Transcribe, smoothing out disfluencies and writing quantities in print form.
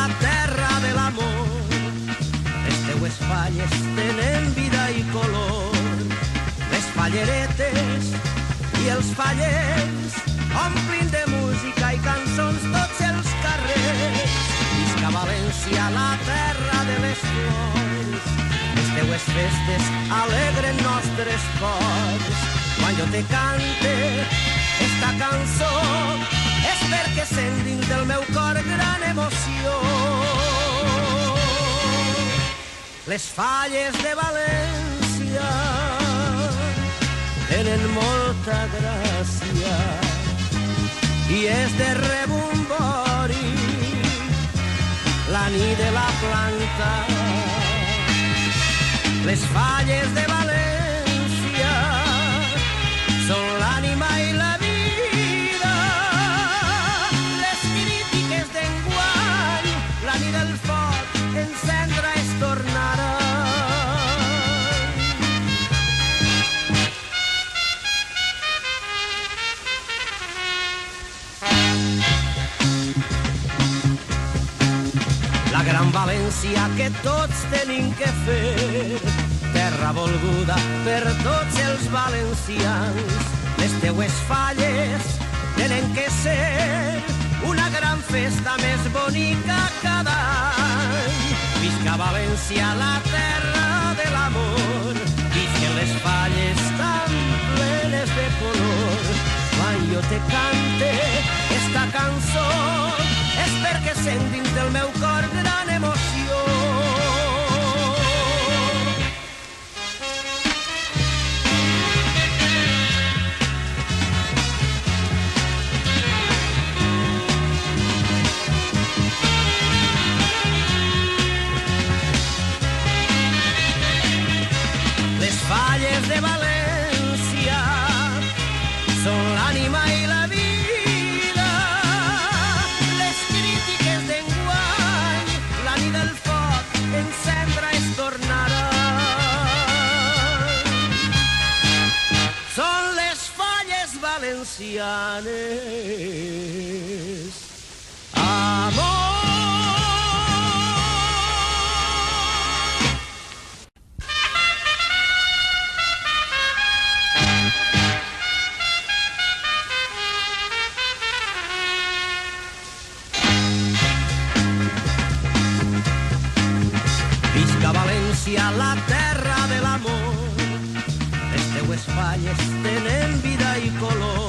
la terra de l'amor. Les teues falles tenen vida i color. Les falleretes i els fallers omplin de música i cançons tots els carrers. Visca València, la terra de les flors. Les teues festes alegren nostres cors. Quan jo te cante esta cançó és perquè sent dins del meu cor gran emoció. Les falles de València tenen molta gràcia i és de rebombori la nit de la planta. Les falles de València són l'ànima i la vida. Les crítiques d'enguany, la nit del foc, encendre es tornarà. La gran València que tots tenim que fer, terra volguda per tots els valencians. Les teues falles tenen que ser una gran festa més bonica cada any. Visca València, la terra de l'amor. Visquen les falles tan plenes de color. Quan jo te cante esta cançó és perquè sent dins del meu cor gran emoció. Les falles de València són l'ànima i la vida. Les crítiques d'enguany, la nit del foc, encendre es tornarà. Són les falles valencianes. Amor. Visca València, la terra de l'amor. Les teues falles tenen vida i color.